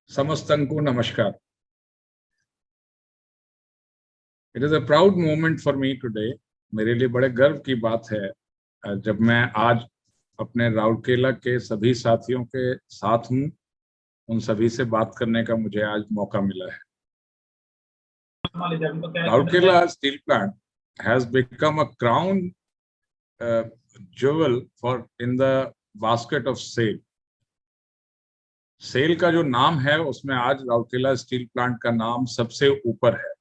समस्तंको नमस्कार. It is a proud moment for me today. मेरे लिए बड़े गर्व की बात है जब मैं आज अपने राउरकेला के सभी साथियों के साथ हूँ. उन सभी से बात करने का मुझे आज मौका मिला है. Rourkela steel plant has become a crown jewel for in the basket of SAIL. SAIL का जो नाम है उसमें आज राउरकेला स्टील प्लांट का नाम सबसे ऊपर है.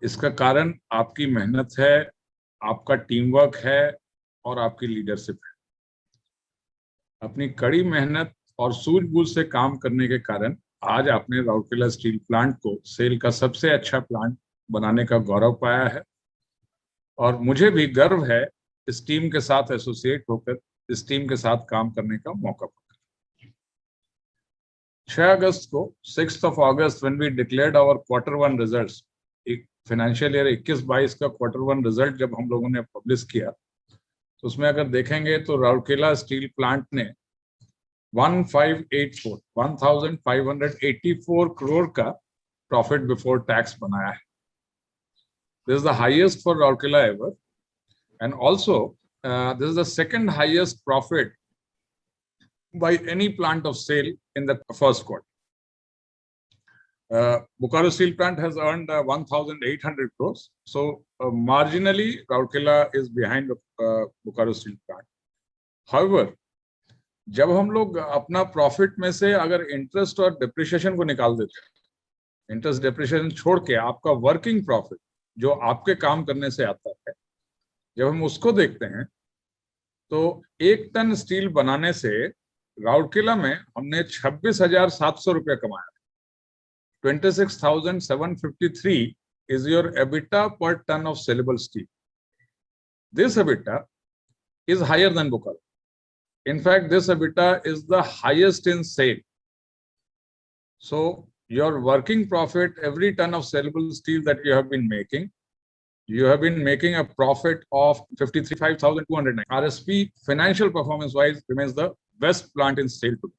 इसका कारण आपकी मेहनत है, आपका टीम वर्क है और आपकी लीडरशिप है. अपनी कड़ी मेहनत और सूझबूझ से काम करने के कारण आज आपने राउरकेला स्टील प्लांट को सेल का सबसे अच्छा प्लांट बनाने का गौरव पाया है. और मुझे भी गर्व है इस टीम के साथ एसोसिएट होकर, इस टीम के साथ काम करने का मौका पाकर. 6 अगस्त को 6th of August when we declared our Q1 results, financial year 21-22 का Q1 रिजल्ट जब हम लोगों ने पब्लिश किया तो उसमें अगर देखेंगे तो राउरकेला स्टील प्लांट ने 1584 करोड़ का प्रॉफिट बिफोर टैक्स बनाया है. This is the highest for Rourkela ever and also this is the second highest profit by any plant of SAIL in the first quarter. Bokaro Steel Plant has earned 1,800 crores. So marginally, Rourkela is behind Bokaro Steel Plant. However, जब हम लोग अपना profit में से अगर interest और depreciation को निकाल देते हैं, इंटरेस्ट डिप्रिशिएशन छोड़ के आपका वर्किंग प्रॉफिट जो आपके काम करने से आता है, जब हम उसको देखते हैं तो 1 टन स्टील बनाने से राउरकेला में हमने 26,700 रुपया कमाया. 26,753 is your EBITDA per ton of saleable steel. This EBITDA is higher than Bokaro. In fact, this EBITDA is the highest in SAIL. So your working profit, every ton of saleable steel that you have been making a profit of 55,209. RSP financial performance wise remains the best plant in SAIL today.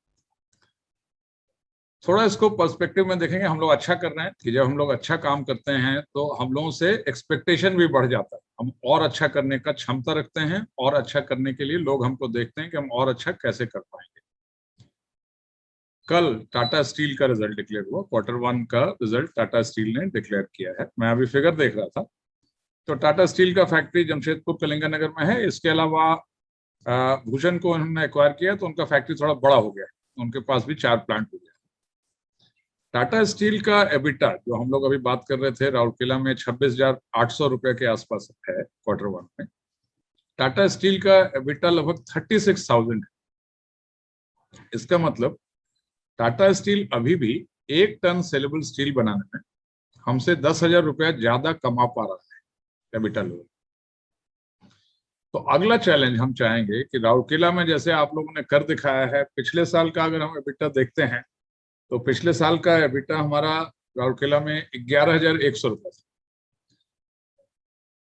थोड़ा इसको perspective में देखेंगे. हम लोग अच्छा कर रहे हैं कि जब हम लोग अच्छा काम करते हैं तो हम लोगों से एक्सपेक्टेशन भी बढ़ जाता है. हम और अच्छा करने का क्षमता रखते हैं और अच्छा करने के लिए लोग हमको देखते हैं कि हम और अच्छा कैसे कर पाएंगे. कल टाटा स्टील का रिजल्ट डिक्लेयर हुआ. Q1 का रिजल्ट टाटा स्टील ने डिक्लेयर किया है. मैं अभी फिगर देख रहा था तो टाटा स्टील का फैक्ट्री जमशेदपुर कलिंगानगर में है. इसके अलावा भूषण को उन्होंने एक्वायर किया तो उनका फैक्ट्री थोड़ा बड़ा हो गया. उनके पास भी 4 प्लांट हो गया. टाटा स्टील का एबिटा जो हम लोग अभी बात कर रहे थे राउरकेला में 26,800 रुपए के आसपास है Q1 में. टाटा स्टील का एबिटा लगभग 36,000 है. इसका मतलब टाटा स्टील अभी भी 1 टन सेलेबल स्टील बनाने में हमसे 10,000 रुपया ज्यादा कमा पा रहा है एबिटा लेवल. तो अगला चैलेंज हम चाहेंगे कि राउरकेला में जैसे आप लोगों ने कर दिखाया है, पिछले साल का अगर हम एबिटा देखते हैं तो पिछले साल का एबिटा हमारा राउरकेला में 11,100 रुपए था.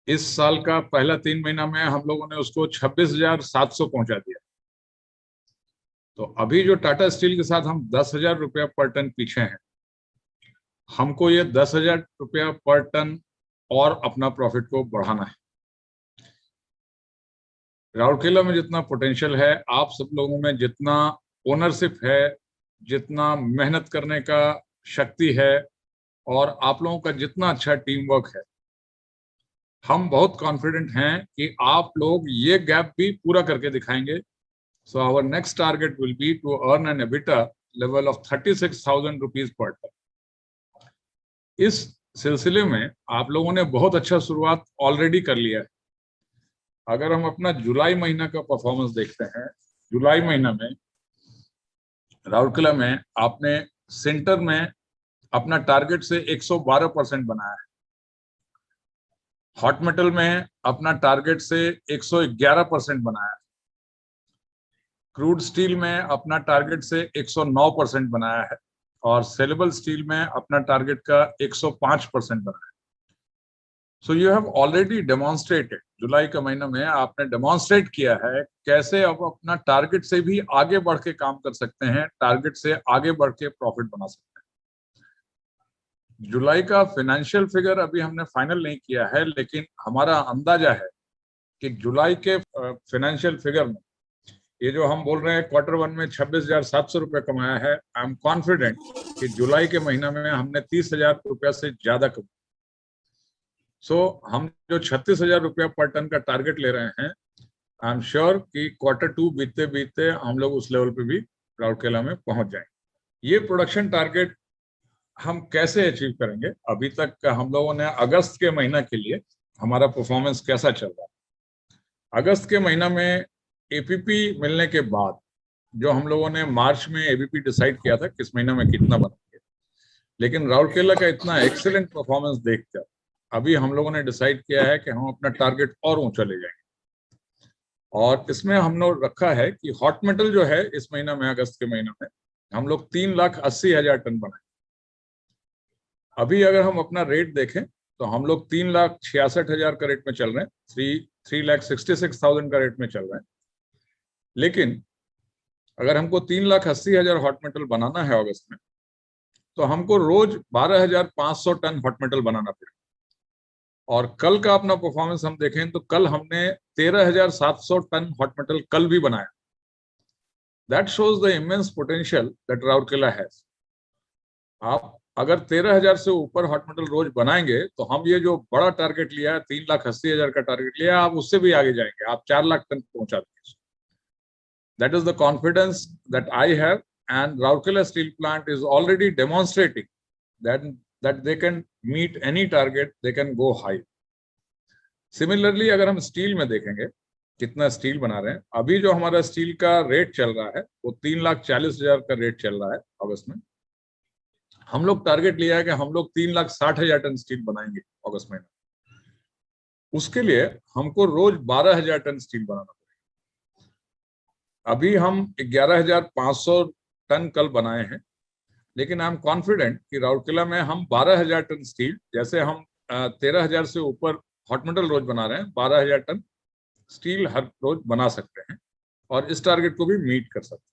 इस साल का पहला 3 महीना में हम लोगों ने उसको 26,700 पहुंचा दिया. तो अभी जो टाटा स्टील के साथ हम 10,000 रुपया पर टन पीछे हैं, हमको ये 10,000 रुपया पर टन और अपना प्रॉफिट को बढ़ाना है. राउरकेला में जितना पोटेंशियल है, आप सब लोगों में जितना ओनरशिप है, जितना मेहनत करने का शक्ति है और आप लोगों का जितना अच्छा टीम वर्क है, हम बहुत कॉन्फिडेंट हैं कि आप लोग ये गैप भी पूरा करके दिखाएंगे. So our next target will be to earn an EBITDA level of 36,000 rupees per ton. इस सिलसिले में आप लोगों ने बहुत अच्छा शुरुआत ऑलरेडी कर लिया है. अगर हम अपना जुलाई महीना का परफॉर्मेंस देखते हैं, जुलाई महीना में राउरकेला में आपने सेंटर में अपना टारगेट से 112% बनाया है. हॉट मेटल में अपना टारगेट से 111% बनाया है. क्रूड स्टील में अपना टारगेट से 109% बनाया है और सेलेबल स्टील में अपना टारगेट का 105% बनाया है. So you have already demonstrated, जुलाई के महीने में आपने डेमोन्स्ट्रेट किया है कैसे अब अपना टारगेट से भी आगे बढ़ के काम कर सकते हैं, टारगेट से आगे बढ़ के प्रॉफिट बना सकते हैं। जुलाई का फाइनेंशियल फिगर अभी हमने फाइनल नहीं किया है, लेकिन हमारा अंदाजा है कि जुलाई के फाइनेंशियल फिगर में ये जो हम बोल रहे हैं क्वार्टर वन में 26,700 रुपये कमाया है, आई एम कॉन्फिडेंट कि जुलाई के महीना में हमने 30,000 रुपया से ज्यादा कमाया। सो हम जो 36,000 रुपया पर टन का टारगेट ले रहे हैं, आई एम श्योर कि क्वार्टर टू बीतते बीतते हम लोग उस लेवल पे भी राउरकेला में पहुंच जाएंगे। ये प्रोडक्शन टारगेट हम कैसे अचीव करेंगे? अभी तक हम लोगों ने अगस्त के महीना के लिए हमारा परफॉर्मेंस कैसा चल रहा है? अगस्त के महीना में एपीपी मिलने के बाद जो हम लोगों ने मार्च में एबीपी डिसाइड किया था किस महीना में कितना बनाएंगे, लेकिन राउरकेला का इतना एक्सीलेंट परफॉर्मेंस देखकर अभी हम लोगों ने डिसाइड किया है कि हम अपना टारगेट और ऊंचा ले जाएंगे। और इसमें हम लोग रखा है कि हॉट मेटल जो है इस महीना में, अगस्त के महीना में हम लोग 3,80,000 टन बनाए। अभी अगर हम अपना रेट देखें तो हम लोग 3,66,000 का रेट में चल रहे हैं, 3,66,000 का रेट में चल रहे हैं। लेकिन अगर हमको 3,80,000 हॉट मेटल बनाना है अगस्त में, तो हमको रोज 12,500 टन हॉट मेटल बनाना पड़ेगा। और कल का अपना परफॉर्मेंस हम देखें तो कल हमने 13,700 टन हॉट मेटल कल भी बनाया। That shows the immense potential that Rourkela has. आप अगर 13,000 से ऊपर हॉट मेटल रोज बनाएंगे तो हम ये जो बड़ा टारगेट लिया है, 3,80,000 का टारगेट लिया, आप उससे भी आगे जाएंगे, आप 4 लाख टन पहुंचा देंगे। That is the confidence that I have, and Rourkela Steel Plant is already demonstrating that they can meet any target, they can go high. Similarly, अगर हम स्टील में देखेंगे कितना स्टील बना रहे हैं, अभी जो हमारा स्टील का रेट चल रहा है वो 3,40,000 का रेट चल रहा है अगस्त में। हम लोग टारगेट लिया है कि हम लोग 3,60,000 टन स्टील बनाएंगे अगस्त में। उसके लिए हमको रोज 12,000 टन स्टील बनाना पड़ेगा। अभी हम 11,500 टन कल बनाए हैं, लेकिन आई एम कॉन्फिडेंट कि राउरकेला में हम 12,000 टन स्टील, जैसे हम 13,000 से ऊपर हॉट मेटल रोज बना रहे हैं, 12,000 टन स्टील हर रोज बना सकते हैं और इस टारगेट को भी मीट कर सकते हैं।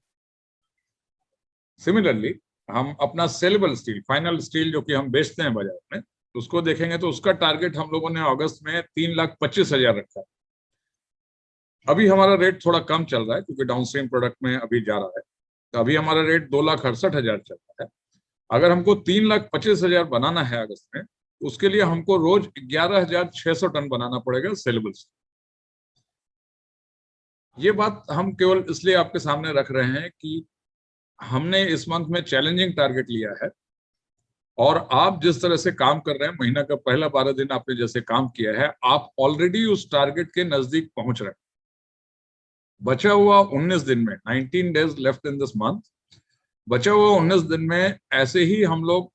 सिमिलरली हम अपना सेलेबल स्टील, फाइनल स्टील जो कि हम बेचते हैं बाजार में, उसको देखेंगे तो उसका टारगेट हम लोगों ने अगस्त में 3,25,000 रखा है। अभी हमारा रेट थोड़ा कम चल रहा है क्योंकि डाउनस्ट्रीम प्रोडक्ट में अभी जा रहा है, तो अभी हमारा रेट 2,68,000 चल रहा है। अगर हमको 3,25,000 बनाना है अगस्त में, उसके लिए हमको रोज 11,600 टन बनाना पड़ेगा सेलेबल स्टील। ये बात हम केवल इसलिए आपके सामने रख रहे हैं कि हमने इस मंथ में चैलेंजिंग टारगेट लिया है और आप जिस तरह से काम कर रहे हैं, महीना का पहला 12 दिन आपने जैसे काम किया है, आप ऑलरेडी उस टारगेट के नजदीक पहुंच रहे हैं। बचा हुआ 19 दिन में, 19 days left in this month, बचा हुआ 19 दिन में ऐसे ही हम लोग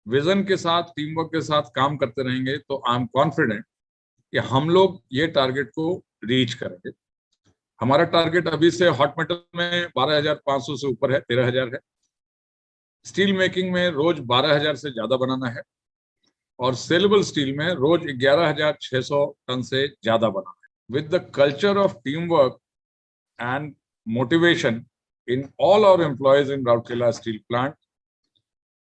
विजन के साथ, टीम वर्क के साथ काम करते रहेंगे तो आई एम कॉन्फिडेंट कि हम लोग ये टारगेट को रीच करेंगे। हमारा टारगेट अभी से हॉट मेटल में 12,500 से ऊपर है, 13,000 है। स्टील मेकिंग में रोज 12,000 से ज्यादा बनाना है और सेलेबल स्टील में रोज 11,600 टन से ज्यादा बनाना है। With the culture of team work and motivation in all our employees in Rourkela Steel Plant,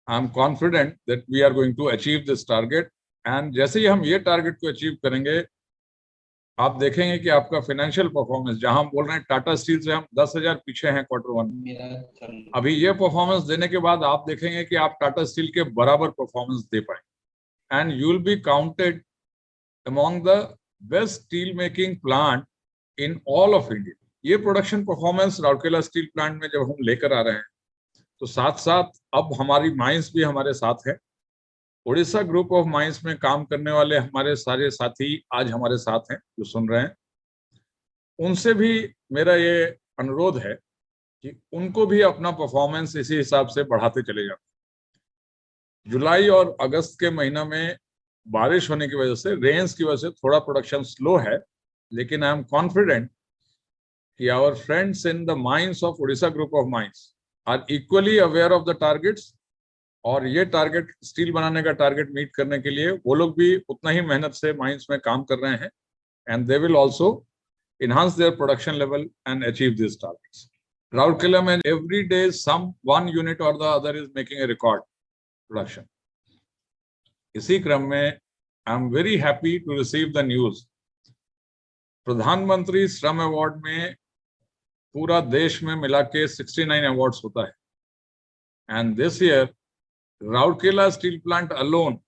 I am confident that we are going to achieve this target. And जैसे ही हम ये target को achieve करेंगे, आप देखेंगे कि आपका फाइनेंशियल परफॉर्मेंस, जहां हम बोल रहे हैं टाटा स्टील से हम 10,000 पीछे हैं क्वार्टर वन, अभी ये परफॉर्मेंस देने के बाद आप देखेंगे कि आप टाटा स्टील के बराबर परफॉर्मेंस दे पाएंगे and you will be counted among the best steel making plant in all of India. ये production performance Rourkela steel plant में जब हम लेकर आ रहे हैं तो साथ साथ अब हमारी माइंस भी हमारे साथ है। उड़ीसा ग्रुप ऑफ माइंस में काम करने वाले हमारे सारे साथी आज हमारे साथ हैं जो सुन रहे हैं, उनसे भी मेरा ये अनुरोध है कि उनको भी अपना परफॉर्मेंस इसी हिसाब से बढ़ाते चले जाएं। जुलाई और अगस्त के महीना में बारिश होने की वजह से, रेन्स की वजह से थोड़ा प्रोडक्शन स्लो है, लेकिन I am confident our friends in the mines of Odisha group of mines are equally aware of the targets और ये टारगेट, स्टील बनाने का टारगेट मीट करने के लिए वो लोग भी उतना ही मेहनत से माइंस में काम कर रहे हैं, and they will also enhance their production level and achieve these targets. Rourkela में every day some one unit or the other is making a record production. इसी क्रम में I am very happy to receive the news. प्रधानमंत्री श्रम award में पूरा देश में मिला के 69 अवार्ड्स होता है, and this year Rourkela steel plant alone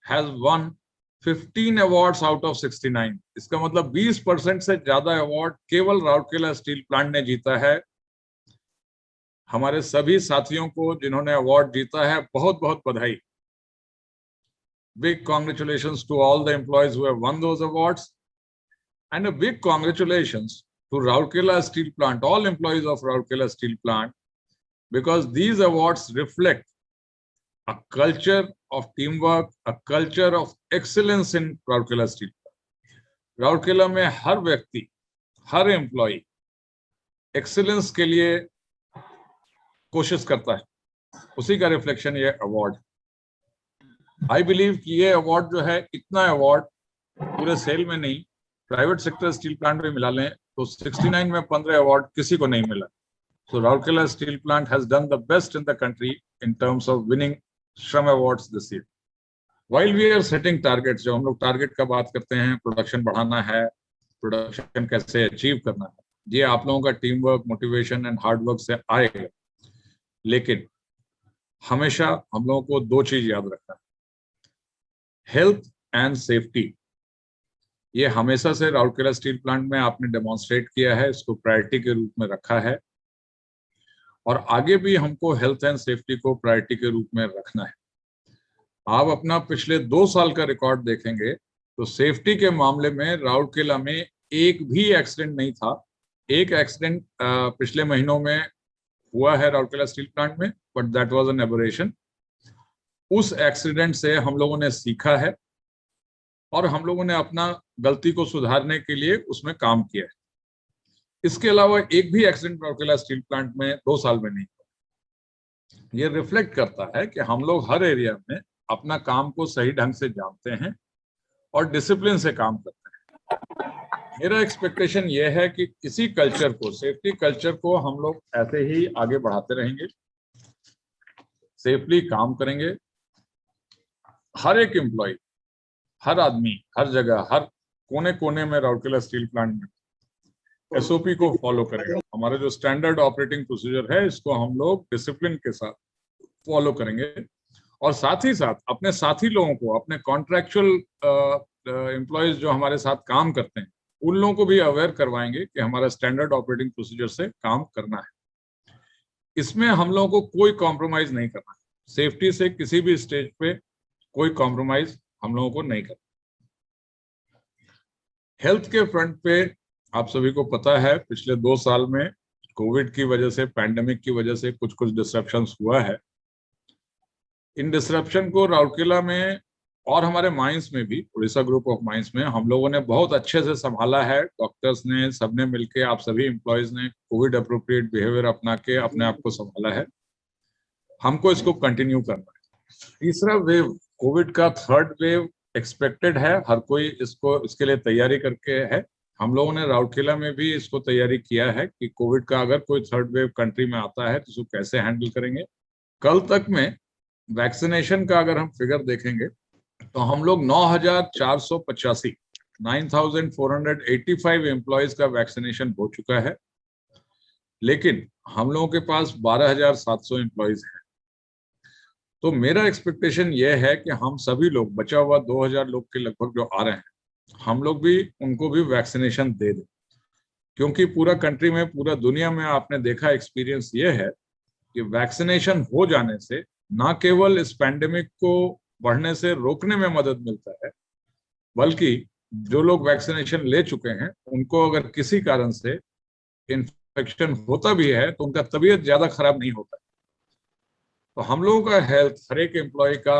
has won 15 awards out of 69। इसका मतलब 20% से ज्यादा अवार्ड केवल राउरकेला स्टील प्लांट ने जीता है। हमारे सभी साथियों को जिन्होंने अवार्ड जीता है बहुत बहुत बधाई। Big congratulations to all the employees who have won those awards, and a big congratulations to Rourkela steel plant, all employees of Rourkela steel plant, because these awards reflect a culture of teamwork, a culture of excellence in Rourkela Steel. Rourkela में हर व्यक्ति, हर employ excellence के लिए कोशिश करता है, उसी का reflection ये अवार्ड। आई बिलीव कि ये अवार्ड जो है, इतना अवार्ड पूरे सेल में नहीं, प्राइवेट सेक्टर स्टील प्लांट में मिला लें तो 69 में 15 अवार्ड किसी को नहीं मिला। So Rourkela Steel Plant has done the best in the country in terms of winning श्रम awards this year. While we are setting targets, जो हम लोग टारगेट का बात करते हैं, प्रोडक्शन बढ़ाना है, प्रोडक्शन कैसे अचीव करना है, ये आप लोगों का team work, motivation and hard work से आएगा। लेकिन हमेशा हम लोगों को दो चीज याद रखना है, हेल्थ एंड सेफ्टी। ये हमेशा से राउरकेला स्टील प्लांट में आपने डेमोन्स्ट्रेट किया है, इसको प्रायोरिटी के रूप में रखा है, और आगे भी हमको हेल्थ एंड सेफ्टी को प्रायोरिटी के रूप में रखना है। आप अपना पिछले 2 साल का रिकॉर्ड देखेंगे तो सेफ्टी के मामले में राउरकेला में एक भी एक्सीडेंट नहीं था। एक एक्सीडेंट पिछले महीनों में हुआ है राउरकेला स्टील प्लांट में, but that was an aberration. उस एक्सीडेंट से हम लोगों ने सीखा है और हम लोगों ने अपना गलती को सुधारने के लिए उसमें काम किया है। इसके अलावा एक भी एक्सीडेंट राउरकेला स्टील प्लांट में 2 साल में नहीं हुआ। ये रिफ्लेक्ट करता है कि हम लोग हर एरिया में अपना काम को सही ढंग से जानते हैं और डिसिप्लिन से काम करते हैं। मेरा एक्सपेक्टेशन ये है कि इसी कल्चर को, सेफ्टी कल्चर को हम लोग ऐसे ही आगे बढ़ाते रहेंगे, सेफली काम करेंगे। हर एक एम्प्लॉय, हर आदमी, हर जगह, हर कोने कोने में राउरकेला स्टील प्लांट में एसओपी को फॉलो करेगा। हमारा जो स्टैंडर्ड ऑपरेटिंग प्रोसीजर है, इसको हम लोग डिसिप्लिन के साथ फॉलो करेंगे, और साथ ही साथ अपने साथी लोगों को, अपने कॉन्ट्रैक्चुअल एम्प्लॉयज जो हमारे साथ काम करते हैं, उन लोगों को भी अवेयर करवाएंगे कि हमारा स्टैंडर्ड ऑपरेटिंग प्रोसीजर से काम करना है। इसमें हम लोगों को कोई कॉम्प्रोमाइज नहीं करना है। सेफ्टी से किसी भी स्टेज पे कोई कॉम्प्रोमाइज हम लोगों को नहीं करना। हेल्थ के फ्रंट पे आप सभी को पता है, पिछले 2 साल में कोविड की वजह से, पैंडेमिक की वजह से कुछ डिसरप्शंस हुआ है। इन डिसरप्शन को राउरकेला में और हमारे माइंस में भी, उड़ीसा ग्रुप ऑफ माइंस में, हम लोगों ने बहुत अच्छे से संभाला है। डॉक्टर्स ने, सबने मिलके, आप सभी एम्प्लॉयज ने कोविड अप्रोप्रिएट बिहेवियर अपना के अपने आप को संभाला है। हमको इसको कंटिन्यू करना है। तीसरा वेव, कोविड का 3rd वेव एक्सपेक्टेड है। हर कोई इसके लिए तैयारी करके है। हम लोगों ने राउरकेला में भी इसको तैयारी किया है कि कोविड का अगर कोई 3rd वेव कंट्री में आता है तो उसको कैसे हैंडल करेंगे। कल तक में वैक्सीनेशन का अगर हम फिगर देखेंगे तो हम लोग 9,485 9,485 एम्प्लॉयज का वैक्सीनेशन हो चुका है, लेकिन हम लोगों के पास 12,700 एम्प्लॉयज हैं। तो मेरा एक्सपेक्टेशन यह है कि हम सभी लोग, बचा हुआ 2,000 लोग के लगभग जो आ रहे हैं, हम लोग भी उनको भी वैक्सीनेशन दे दें, क्योंकि पूरा कंट्री में, पूरा दुनिया में आपने देखा, एक्सपीरियंस ये है कि वैक्सीनेशन हो जाने से ना केवल इस पैंडेमिक को बढ़ने से रोकने में मदद मिलता है, बल्कि जो लोग वैक्सीनेशन ले चुके हैं उनको अगर किसी कारण से इन्फेक्शन होता भी है तो उनका तबीयत ज्यादा खराब नहीं होता है। तो हम लोगों का हेल्थ, हर एक एम्प्लॉय का,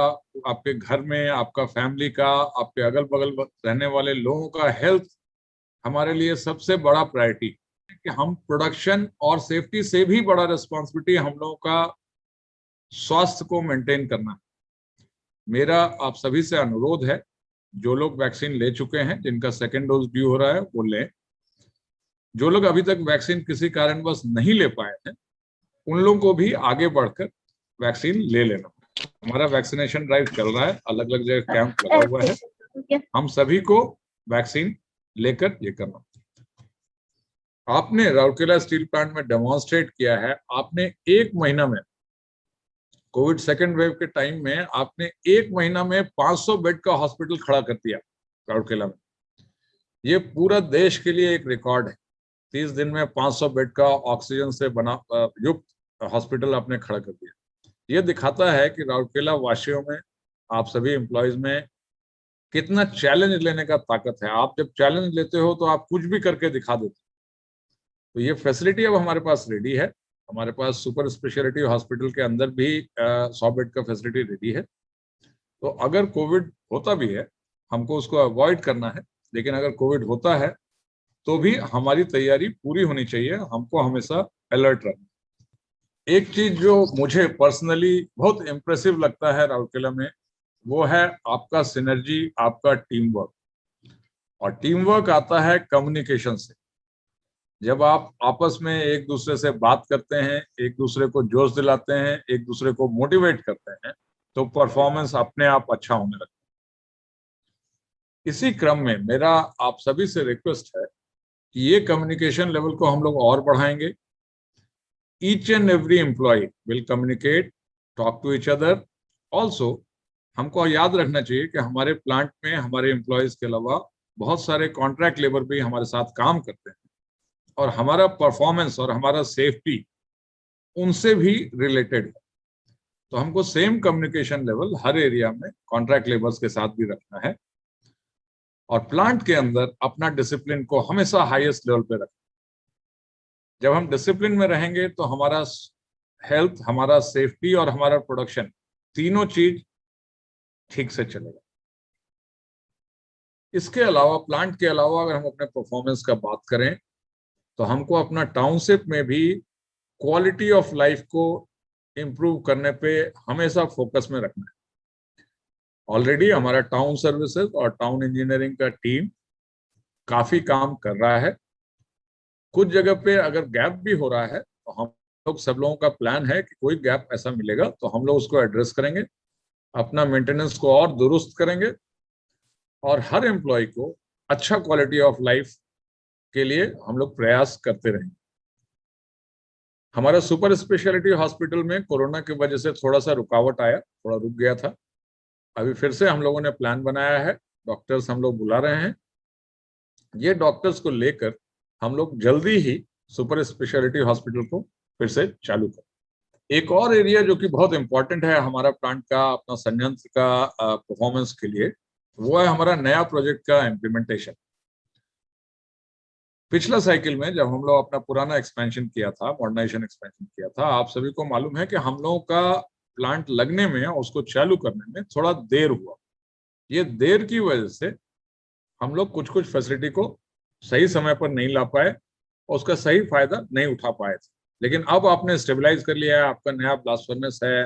आपके घर में, आपका फैमिली का, आपके अगल बगल रहने वाले लोगों का हेल्थ हमारे लिए सबसे बड़ा प्रायोरिटी है। कि हम प्रोडक्शन और सेफ्टी से भी बड़ा रिस्पॉन्सिबिलिटी हम लोगों का स्वास्थ्य को मेंटेन करना है। मेरा आप सभी से अनुरोध है, जो लोग वैक्सीन ले चुके हैं, जिनका सेकेंड डोज ड्यू हो रहा है, वो लें। जो लोग अभी तक वैक्सीन किसी कारणवश नहीं ले पाए हैं, उन लोगों को भी आगे बढ़कर वैक्सीन ले लेना। हमारा वैक्सीनेशन ड्राइव चल रहा है, अलग अलग जगह कैंप लगा हुआ है, हम सभी को वैक्सीन लेकर ये करना। आपने राउरकेला स्टील प्लांट में डेमोन्स्ट्रेट किया है, आपने एक महीना में, कोविड सेकेंड वेव के टाइम में आपने एक महीना में 500 बेड का हॉस्पिटल खड़ा कर दिया राउरकेला में। ये पूरा देश के लिए एक रिकॉर्ड है। 30 दिन में 500 बेड का ऑक्सीजन से बना युक्त हॉस्पिटल आपने खड़ा कर दिया। ये दिखाता है कि राउरकेला वासियों में, आप सभी एम्प्लॉयज में कितना चैलेंज लेने का ताकत है। आप जब चैलेंज लेते हो तो आप कुछ भी करके दिखा देते हो। तो ये फैसिलिटी अब हमारे पास रेडी है। हमारे पास सुपर स्पेशलिटी हॉस्पिटल के अंदर भी 100 बेड का फैसिलिटी रेडी है। तो अगर कोविड होता भी है, हमको उसको अवॉइड करना है, लेकिन अगर कोविड होता है तो भी हमारी तैयारी पूरी होनी चाहिए। हमको हमेशा अलर्ट रहना। एक चीज जो मुझे पर्सनली बहुत इम्प्रेसिव लगता है राउरकेला में, वो है आपका सिनर्जी, आपका टीम वर्क। और टीम वर्क आता है कम्युनिकेशन से। जब आप आपस में एक दूसरे से बात करते हैं, एक दूसरे को जोश दिलाते हैं, एक दूसरे को मोटिवेट करते हैं, तो परफॉर्मेंस अपने आप अच्छा होने लगता है। इसी क्रम में मेरा आप सभी से रिक्वेस्ट है कि ये कम्युनिकेशन लेवल को हम लोग और बढ़ाएंगे। Each and every employee will communicate, talk to each other. Also हमको याद रखना चाहिए कि हमारे प्लांट में हमारे एम्प्लॉयज के अलावा बहुत सारे कॉन्ट्रैक्ट लेबर भी हमारे साथ काम करते हैं, और हमारा परफॉर्मेंस और हमारा सेफ्टी उनसे भी रिलेटेड है। तो हमको सेम कम्युनिकेशन लेवल हर एरिया में कॉन्ट्रैक्ट लेबर्स के साथ भी रखना है, और प्लांट के अंदर अपना डिसिप्लिन को हमेशा हाईएस्ट लेवल पे रखना। जब हम डिसिप्लिन में रहेंगे तो हमारा हेल्थ, हमारा सेफ्टी और हमारा प्रोडक्शन, तीनों चीज ठीक से चलेगा। इसके अलावा, प्लांट के अलावा अगर हम अपने परफॉर्मेंस का बात करें, तो हमको अपना टाउनशिप में भी क्वालिटी ऑफ लाइफ को इम्प्रूव करने पे हमेशा फोकस में रखना है। ऑलरेडी हमारा टाउन सर्विसेज और टाउन इंजीनियरिंग का टीम काफी काम कर रहा है। कुछ जगह पे अगर गैप भी हो रहा है तो हम लोग, सब लोगों का प्लान है कि कोई गैप ऐसा मिलेगा तो हम लोग उसको एड्रेस करेंगे, अपना मेंटेनेंस को और दुरुस्त करेंगे, और हर एम्प्लॉय को अच्छा क्वालिटी ऑफ लाइफ के लिए हम लोग प्रयास करते रहेंगे। हमारा सुपर स्पेशलिटी हॉस्पिटल में कोरोना की वजह से थोड़ा सा रुकावट आया, थोड़ा रुक गया था। अभी फिर से हम लोगों ने प्लान बनाया है, डॉक्टर्स हम लोग बुला रहे हैं। ये डॉक्टर्स को लेकर हम लोग जल्दी ही सुपर स्पेशलिटी हॉस्पिटल को फिर से चालू करें। एक और एरिया जो कि बहुत इंपॉर्टेंट है हमारा प्लांट का, अपना संयंत्र का परफॉर्मेंस के लिए, वो है हमारा नया प्रोजेक्ट का इम्प्लीमेंटेशन। पिछला साइकिल में जब हम लोग अपना पुराना एक्सपेंशन किया था, मॉडर्नाइजेशन एक्सपेंशन किया था, आप सभी को मालूम है कि हम लोगों का प्लांट लगने में और उसको चालू करने में थोड़ा देर हुआ। ये देर की वजह से हम लोग कुछ कुछ फैसिलिटी को सही समय पर नहीं ला पाए और उसका सही फायदा नहीं उठा पाए थे। लेकिन अब आपने स्टेबलाइज कर लिया है, आपका नया ब्लास्ट फर्नेस है,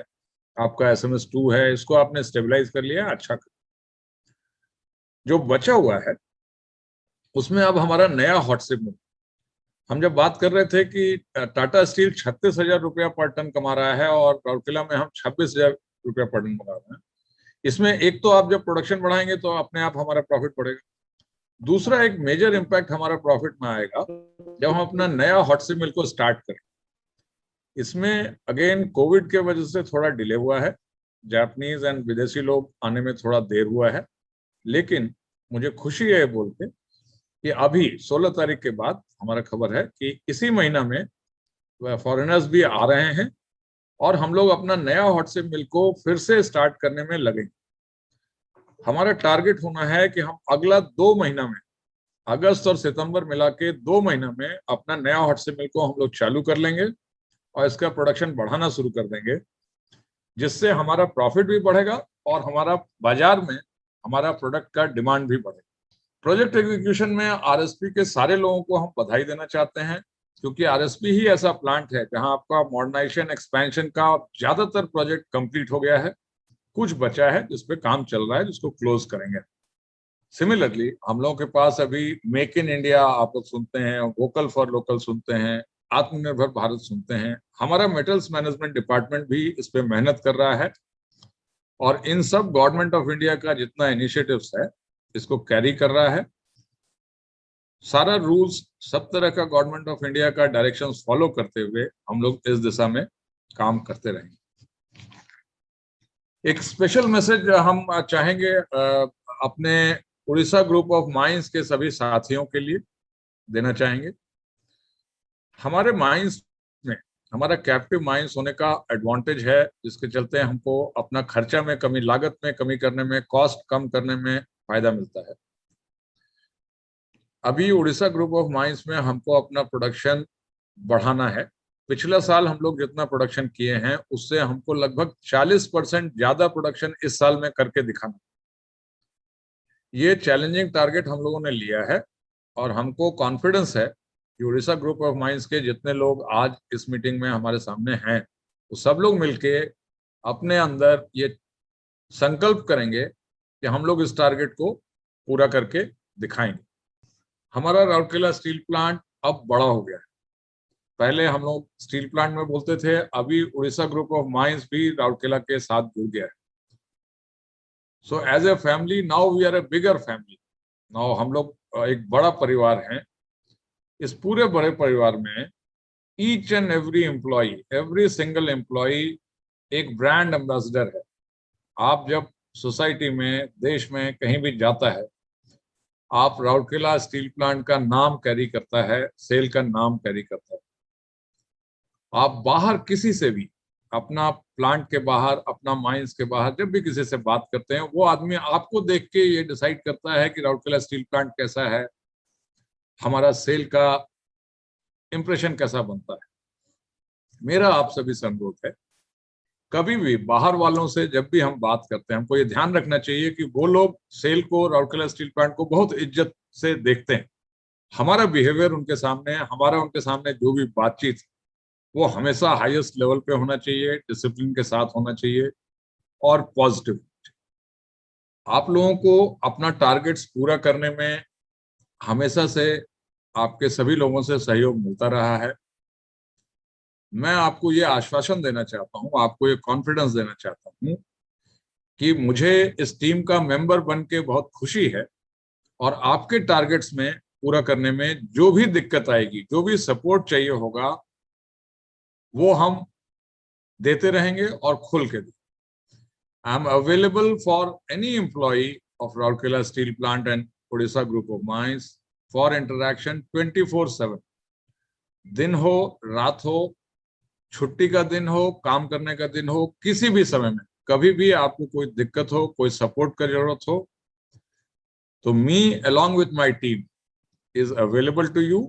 आपका SMS2 है, इसको आपने स्टेबलाइज कर लिया, अच्छा कर। जो बचा हुआ है उसमें अब हमारा नया हॉट स्ट्रिप में, हम जब बात कर रहे थे कि टाटा स्टील 36,000 रुपया पर टन कमा रहा है और राउरकेला में हम 26,000 रुपया पर टन कमा रहे हैं। इसमें एक तो आप जब प्रोडक्शन बढ़ाएंगे तो अपने आप हमारा प्रॉफिट बढ़ेगा। दूसरा एक मेजर इम्पैक्ट हमारा प्रॉफिट में आएगा जब हम अपना नया हॉट स्ट्रिप मिल को स्टार्ट करें। इसमें अगेन कोविड के वजह से थोड़ा डिले हुआ है, जापानीज एंड विदेशी लोग आने में थोड़ा देर हुआ है, लेकिन मुझे खुशी है बोल के कि अभी 16 तारीख के बाद हमारा खबर है कि इसी महीना में फॉरेनर्स भी आ रहे हैं और हम लोग अपना नया हॉट स्ट्रिप मिल को फिर से स्टार्ट करने में लगेंगे। हमारा टारगेट होना है कि हम अगला 2 महीना में, अगस्त और सितंबर मिला के 2 महीना में अपना नया हॉट स्ट्रिप मिल को हम लोग चालू कर लेंगे और इसका प्रोडक्शन बढ़ाना शुरू कर देंगे, जिससे हमारा प्रॉफिट भी बढ़ेगा और हमारा बाजार में हमारा प्रोडक्ट का डिमांड भी बढ़ेगा। प्रोजेक्ट एग्जीक्यूशन में RSP के सारे लोगों को हम बधाई देना चाहते हैं। क्योंकि आरएसपी ही ऐसा प्लांट है जहां आपका मॉडर्नाइजेशन एक्सपेंशन का ज्यादातर प्रोजेक्ट कंप्लीट हो गया है, कुछ बचा है जिस पे काम चल रहा है, जिसको क्लोज करेंगे। सिमिलरली हम लोगों के पास अभी मेक इन इंडिया आप लोग सुनते हैं, वोकल फॉर लोकल सुनते हैं, आत्मनिर्भर भारत सुनते हैं। हमारा मेटल्स मैनेजमेंट डिपार्टमेंट भी इस पे मेहनत कर रहा है और इन सब गवर्नमेंट ऑफ इंडिया का जितना इनिशिएटिव्स है इसको कैरी कर रहा है। सारा रूल्स, सब तरह का गवर्नमेंट ऑफ इंडिया का डायरेक्शंस फॉलो करते हुए हम लोग इस दिशा में काम करते रहेंगे। एक स्पेशल मैसेज हम चाहेंगे अपने उड़ीसा ग्रुप ऑफ माइंस के सभी साथियों के लिए देना चाहेंगे। हमारे माइंस में, हमारा कैप्टिव माइंस होने का एडवांटेज है, जिसके चलते हमको अपना खर्चा में कमी, लागत में कमी करने में, कॉस्ट कम करने में फायदा मिलता है। अभी उड़ीसा ग्रुप ऑफ माइंस में हमको अपना प्रोडक्शन बढ़ाना है। पिछला साल हम लोग जितना प्रोडक्शन किए हैं उससे हमको लगभग 40% ज्यादा प्रोडक्शन इस साल में करके दिखाना। ये चैलेंजिंग टारगेट हम लोगों ने लिया है और हमको कॉन्फिडेंस है कि उड़ीसा ग्रुप ऑफ माइंस के जितने लोग आज इस मीटिंग में हमारे सामने हैं वो सब लोग मिलके अपने अंदर ये संकल्प करेंगे कि हम लोग इस टारगेट को पूरा करके दिखाएंगे। हमारा राउरकेला स्टील प्लांट अब बड़ा हो गया है। पहले हम लोग स्टील प्लांट में बोलते थे, अभी उड़ीसा ग्रुप ऑफ माइंस भी राउरकेला के साथ जुड़ गया है। So as a family now we are a bigger family. Now हम लोग एक बड़ा परिवार हैं। इस पूरे बड़े परिवार में each and every employee, every single employee एक ब्रांड एम्बेसडर है। आप जब सोसाइटी में, देश में कहीं भी जाता है, आप राउरकेला स्टील प्लांट का नाम कैरी करता है, सेल का नाम कैरी करता है। आप बाहर किसी से भी, अपना प्लांट के बाहर, अपना माइंस के बाहर जब भी किसी से बात करते हैं, वो आदमी आपको देख के ये डिसाइड करता है कि राउरकेला स्टील प्लांट कैसा है, हमारा सेल का इंप्रेशन कैसा बनता है। मेरा आप सभी से अनुरोध है, कभी भी बाहर वालों से जब भी हम बात करते हैं, हमको ये ध्यान रखना चाहिए कि वो लोग सेल को, राउरकेला स्टील प्लांट को बहुत इज्जत से देखते हैं। हमारा बिहेवियर उनके सामने, हमारा उनके सामने जो भी बातचीत, वो हमेशा हाईएस्ट लेवल पे होना चाहिए, डिसिप्लिन के साथ होना चाहिए और पॉजिटिव। आप लोगों को अपना टारगेट्स पूरा करने में हमेशा से आपके सभी लोगों से सहयोग मिलता रहा है। मैं आपको ये आश्वासन देना चाहता हूँ, आपको ये कॉन्फिडेंस देना चाहता हूँ कि मुझे इस टीम का मेंबर बन के बहुत खुशी है और आपके टारगेट्स में पूरा करने में जो भी दिक्कत आएगी, जो भी सपोर्ट चाहिए होगा, वो हम देते रहेंगे और खुल के देंगे। I am available for any employee of Rourkela Steel Plant and Odisha Group of Mines for interaction 24/7. दिन हो, रात हो, छुट्टी का दिन हो, काम करने का दिन हो, किसी भी समय में, कभी भी आपको कोई दिक्कत हो, कोई सपोर्ट की जरूरत हो, तो me along with my team is available to you.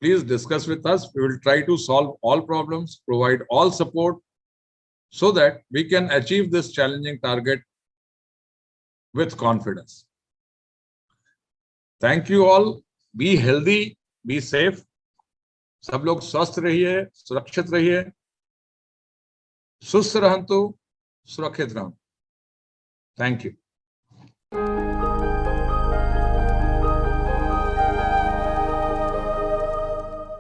Please discuss with us. We will try to solve all problems, provide all support, so that we can achieve this challenging target with confidence. Thank you all. Be healthy, be safe. सब लोग स्वस्थ रहिए, सुरक्षित रहिए, सुस्थ रहंतु, सुरक्षित रहंतु। Thank you.